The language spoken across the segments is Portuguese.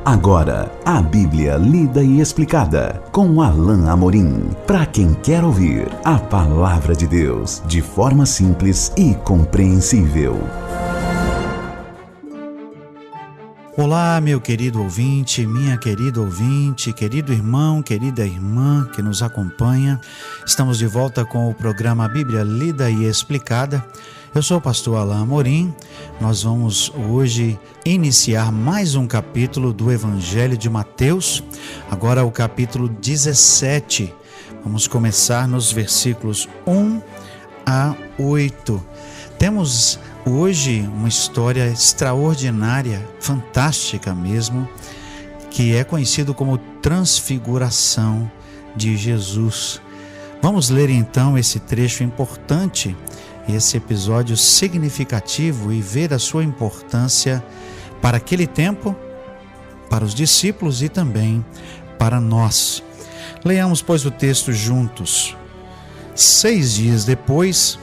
Agora, a Bíblia lida e explicada com Alain Amorim. Para quem quer ouvir a palavra de Deus de forma simples e compreensível. Olá, meu querido ouvinte, minha querida ouvinte, querido irmão, querida irmã que nos acompanha. Estamos de volta com o programa Bíblia Lida e Explicada. Eu sou o pastor Alain Amorim. Nós vamos hoje iniciar mais um capítulo do Evangelho de Mateus, agora o capítulo 17. Vamos começar nos versículos 1 a 8. Temos hoje uma história extraordinária, fantástica mesmo, que é conhecido como Transfiguração de Jesus. Vamos ler então esse trecho importante, esse episódio significativo e ver a sua importância para aquele tempo, para os discípulos e também para nós. Leiamos, pois, o texto juntos. 6 dias depois,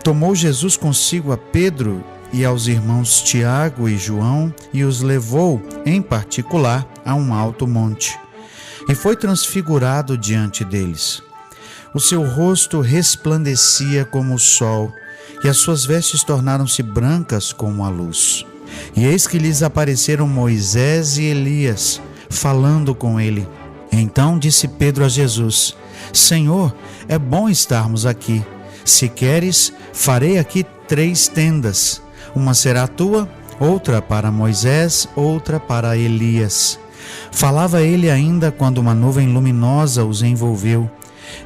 tomou Jesus consigo a Pedro e aos irmãos Tiago e João e os levou, em particular, a um alto monte. E foi transfigurado diante deles. O seu rosto resplandecia como o sol, e as suas vestes tornaram-se brancas como a luz. E eis que lhes apareceram Moisés e Elias, falando com ele. Então disse Pedro a Jesus: Senhor, é bom estarmos aqui. Se queres, farei aqui 3 tendas. Uma será tua, outra para Moisés, outra para Elias. Falava ele ainda quando uma nuvem luminosa os envolveu.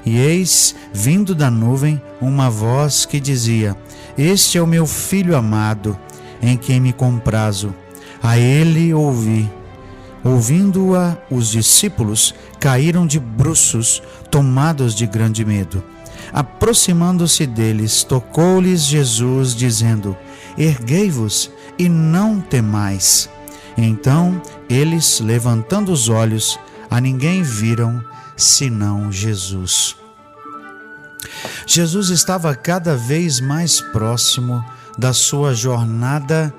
E eis, vindo da nuvem, uma voz que dizia: Este é o meu filho amado, em quem me comprazo. A ele ouvi. Ouvindo-a, os discípulos caíram de bruços, tomados de grande medo. Aproximando-se deles, tocou-lhes Jesus, dizendo: Erguei-vos e não temais. Então eles, levantando os olhos, a ninguém viram, senão Jesus. Jesus estava cada vez mais próximo da sua jornada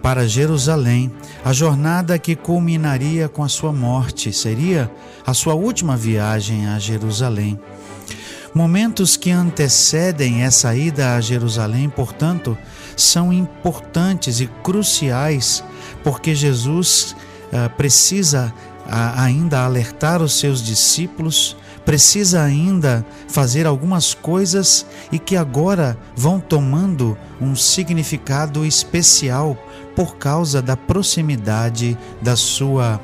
para Jerusalém, a jornada que culminaria com a sua morte, seria a sua última viagem a Jerusalém. Momentos que antecedem essa ida a Jerusalém, portanto, são importantes e cruciais, porque Jesus precisa ainda alertar os seus discípulos, precisa ainda fazer algumas coisas e que agora vão tomando um significado especial por causa da proximidade da sua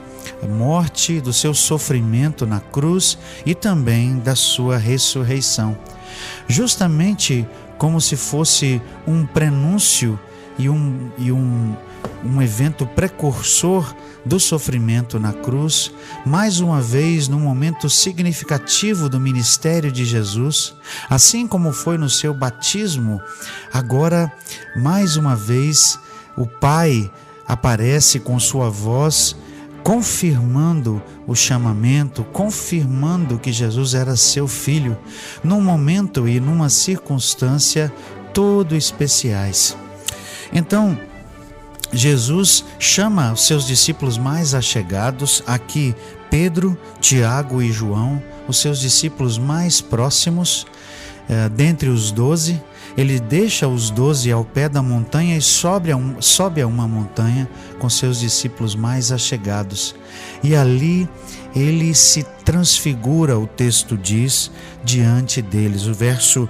morte, do seu sofrimento na cruz e também da sua ressurreição. Justamente como se fosse um prenúncio e um evento precursor do sofrimento na cruz, mais uma vez num momento significativo do ministério de Jesus, assim como foi no seu batismo. Agora, mais uma vez, o Pai aparece com sua voz, confirmando o chamamento, confirmando que Jesus era seu filho, num momento e numa circunstância todo especiais. Então, Jesus chama os seus discípulos mais achegados, aqui Pedro, Tiago e João, os seus discípulos mais próximos, dentre os 12, ele deixa os 12 ao pé da montanha e sobe a uma montanha com seus discípulos mais achegados. E ali ele se transfigura, o texto diz, diante deles. O verso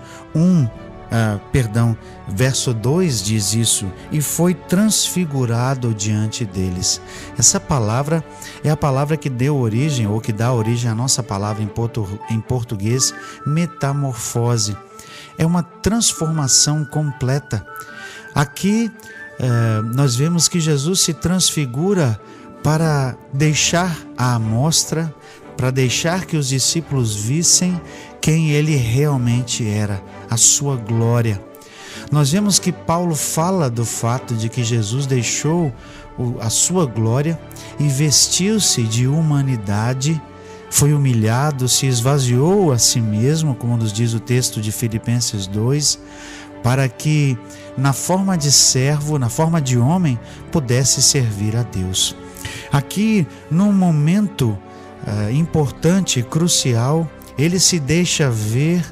2 diz isso: e foi transfigurado diante deles. Essa palavra é a palavra que deu origem, ou que dá origem à nossa palavra em português, metamorfose. É uma transformação completa. Aqui nós vemos que Jesus se transfigura para deixar à amostra, para deixar que os discípulos vissem quem ele realmente era, a sua glória. Nós vemos que Paulo fala do fato de que Jesus deixou a sua glória e vestiu-se de humanidade, foi humilhado, se esvaziou a si mesmo, como nos diz o texto de Filipenses 2, para que na forma de servo, na forma de homem, pudesse servir a Deus. Aqui, num momento importante e crucial, ele se deixa ver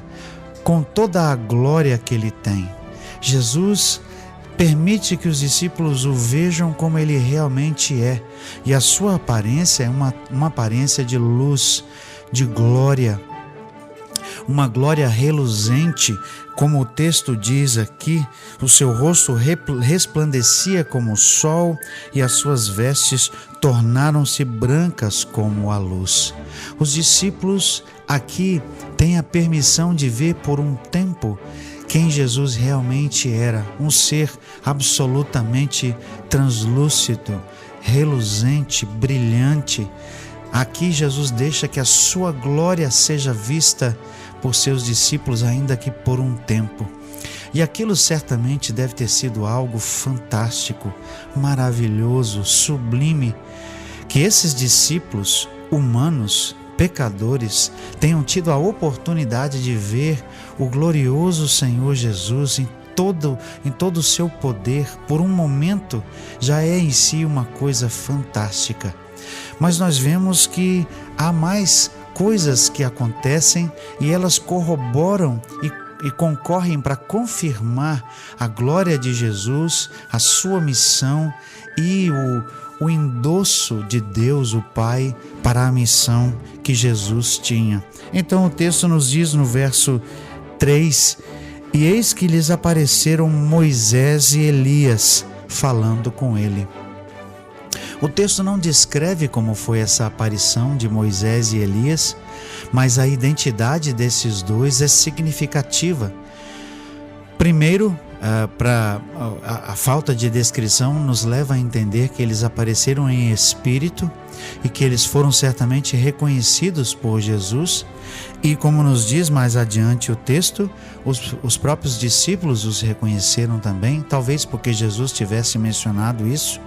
com toda a glória que ele tem. Jesus permite que os discípulos o vejam como ele realmente é, e a sua aparência é uma aparência de luz, de glória, uma glória reluzente, como o texto diz aqui. O seu rosto resplandecia como o sol e as suas vestes tornaram-se brancas como a luz. Os discípulos aqui têm a permissão de ver por um tempo quem Jesus realmente era, um ser absolutamente translúcido, reluzente, brilhante. Aqui Jesus deixa que a sua glória seja vista por seus discípulos, ainda que por um tempo. E aquilo certamente deve ter sido algo fantástico, maravilhoso, sublime, que esses discípulos humanos, pecadores, tenham tido a oportunidade de ver o glorioso Senhor Jesus em todo o seu poder. Por um momento já é em si uma coisa fantástica. Mas nós vemos que há mais coisas que acontecem e elas corroboram e concorrem para confirmar a glória de Jesus, a sua missão e o endosso de Deus, o Pai, para a missão que Jesus tinha. Então o texto nos diz no verso 3: e eis que lhes apareceram Moisés e Elias, falando com ele. O texto não descreve como foi essa aparição de Moisés e Elias, mas a identidade desses dois é significativa. Primeiro, a falta de descrição nos leva a entender que eles apareceram em espírito e que eles foram certamente reconhecidos por Jesus. E como nos diz mais adiante o texto, os próprios discípulos os reconheceram também, talvez porque Jesus tivesse mencionado isso.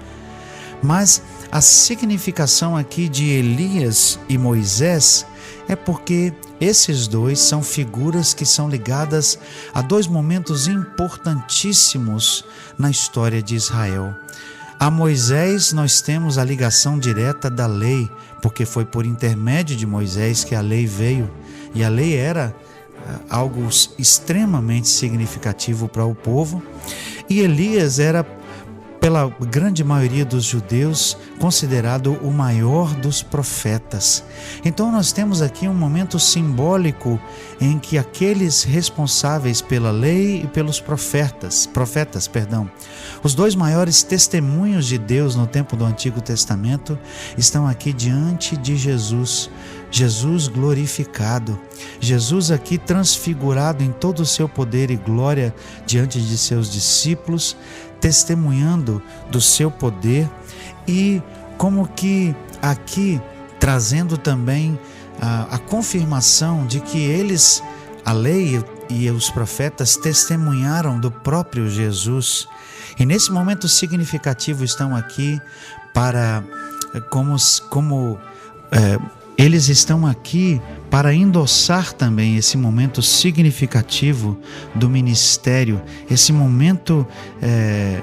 Mas a significação aqui de Elias e Moisés é porque esses dois são figuras que são ligadas a dois momentos importantíssimos na história de Israel. A Moisés nós temos a ligação direta da lei, porque foi por intermédio de Moisés que a lei veio, e a lei era algo extremamente significativo para o povo. E Elias era, pela grande maioria dos judeus, considerado o maior dos profetas. Então nós temos aqui um momento simbólico em que aqueles responsáveis pela lei e pelos profetas, os dois maiores testemunhos de Deus no tempo do Antigo Testamento, estão aqui diante de Jesus. Jesus glorificado, Jesus aqui transfigurado em todo o seu poder e glória diante de seus discípulos, testemunhando do seu poder e como que aqui trazendo também a confirmação de que eles, a lei e os profetas, testemunharam do próprio Jesus. E nesse momento significativo estão aqui para eles estão aqui para endossar também esse momento significativo do ministério, esse momento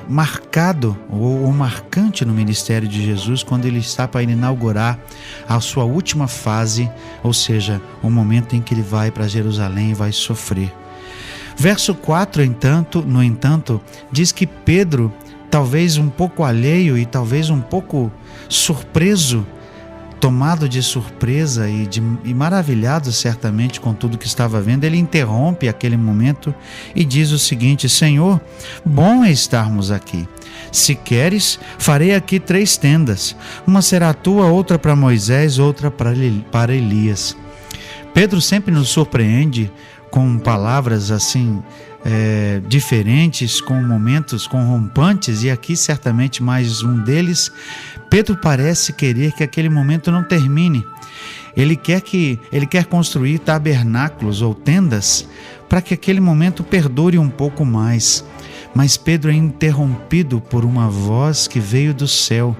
marcado ou marcante no ministério de Jesus, quando ele está para inaugurar a sua última fase, ou seja, o momento em que ele vai para Jerusalém e vai sofrer. Verso 4, no entanto, diz que Pedro, talvez um pouco alheio e talvez um pouco surpreso, tomado de surpresa e maravilhado certamente com tudo que estava vendo, ele interrompe aquele momento e diz o seguinte: Senhor, bom é estarmos aqui. Se queres, farei aqui 3 tendas. Uma será tua, outra para Moisés, outra para Elias. Pedro sempre nos surpreende com palavras assim diferentes, com momentos rompantes, e aqui certamente mais um deles. Pedro parece querer que aquele momento não termine. Ele quer construir tabernáculos ou tendas para que aquele momento perdure um pouco mais. Mas Pedro é interrompido por uma voz que veio do céu,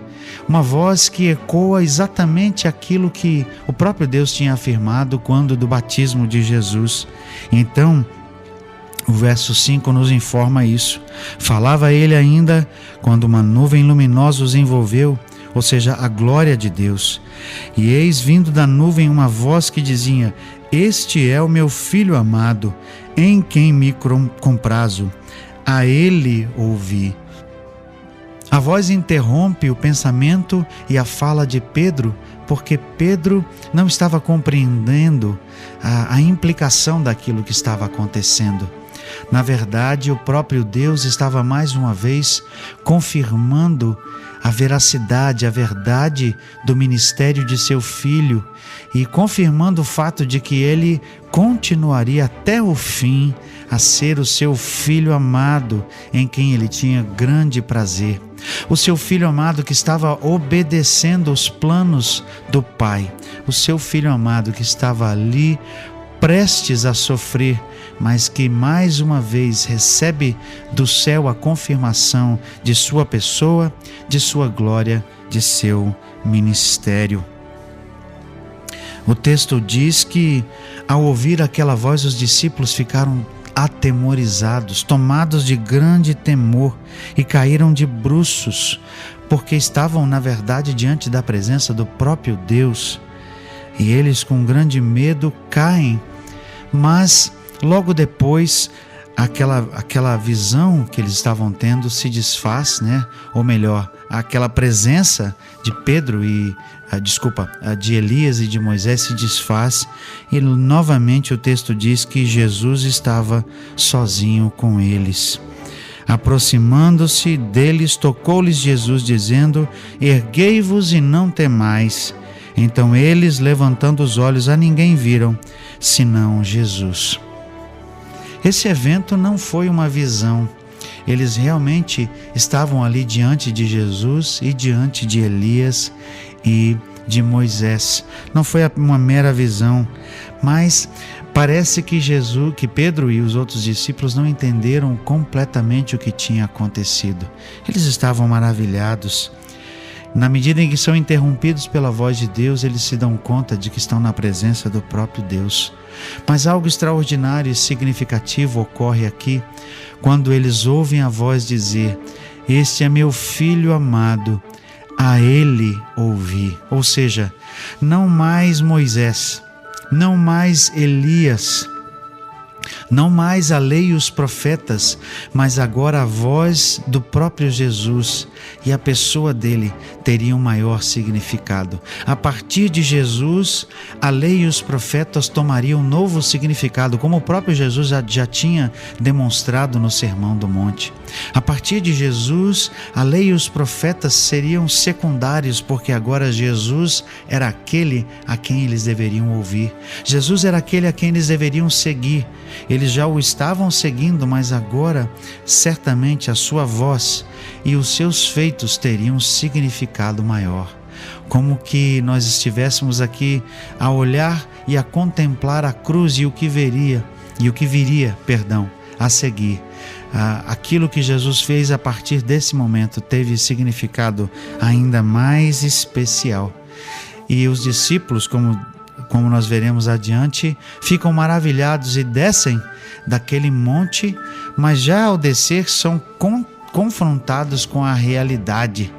uma voz que ecoa exatamente aquilo que o próprio Deus tinha afirmado quando do batismo de Jesus. Então, o verso 5 nos informa isso. Falava ele ainda quando uma nuvem luminosa os envolveu. ou seja, a glória de Deus. E eis vindo da nuvem uma voz que dizia: Este é o meu Filho amado, em quem me comprazo. A ele ouvi. A voz interrompe o pensamento e a fala de Pedro, porque Pedro não estava compreendendo a implicação daquilo que estava acontecendo. Na verdade, o próprio Deus estava mais uma vez confirmando a veracidade, a verdade do ministério de seu Filho e confirmando o fato de que ele continuaria até o fim a ser o seu Filho amado, em quem ele tinha grande prazer. O seu Filho amado que estava obedecendo os planos do Pai. O seu Filho amado que estava ali prestes a sofrer, mas que mais uma vez recebe do céu a confirmação de sua pessoa, de sua glória, de seu ministério. O texto diz que, ao ouvir aquela voz, os discípulos ficaram atemorizados, tomados de grande temor e caíram de bruços, porque estavam, na verdade, diante da presença do próprio Deus. E eles, com grande medo, caem, mas logo depois aquela visão que eles estavam tendo se desfaz, né? Ou melhor, aquela presença de Pedro de Elias e de Moisés se desfaz, e novamente o texto diz que Jesus estava sozinho com eles. Aproximando-se deles, tocou-lhes Jesus, dizendo: Erguei-vos e não temais. Então eles, levantando os olhos, a ninguém viram, senão Jesus. Esse evento não foi uma visão. Eles realmente estavam ali diante de Jesus e diante de Elias e de Moisés. Não foi uma mera visão, mas parece que Pedro e os outros discípulos não entenderam completamente o que tinha acontecido. Eles estavam maravilhados. Na medida em que são interrompidos pela voz de Deus, eles se dão conta de que estão na presença do próprio Deus. Mas algo extraordinário e significativo ocorre aqui, quando eles ouvem a voz dizer: Este é meu Filho amado, a ele ouvi. Ou seja, não mais Moisés, não mais Elias, não mais a lei e os profetas, mas agora a voz do próprio Jesus, e a pessoa dele teria um maior significado. A partir de Jesus, a lei e os profetas tomariam um novo significado, como o próprio Jesus já tinha demonstrado no Sermão do Monte. A partir de Jesus, a lei e os profetas seriam secundários, porque agora Jesus era aquele a quem eles deveriam ouvir. Jesus era aquele a quem eles deveriam seguir. Eles já o estavam seguindo, mas agora, certamente, a sua voz e os seus feitos teriam um significado maior. Como que nós estivéssemos aqui a olhar e a contemplar a cruz e o que viria a seguir. Aquilo que Jesus fez a partir desse momento teve significado ainda mais especial. E os discípulos, como nós veremos adiante, ficam maravilhados e descem daquele monte, mas já ao descer são confrontados com a realidade.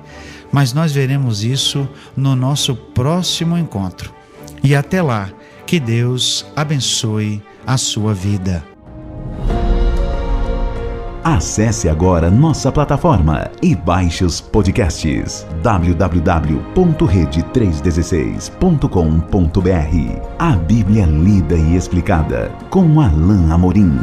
Mas nós veremos isso no nosso próximo encontro. E até lá, que Deus abençoe a sua vida. Acesse agora nossa plataforma e baixe os podcasts www.rede316.com.br. A Bíblia lida e explicada com Alain Amorim.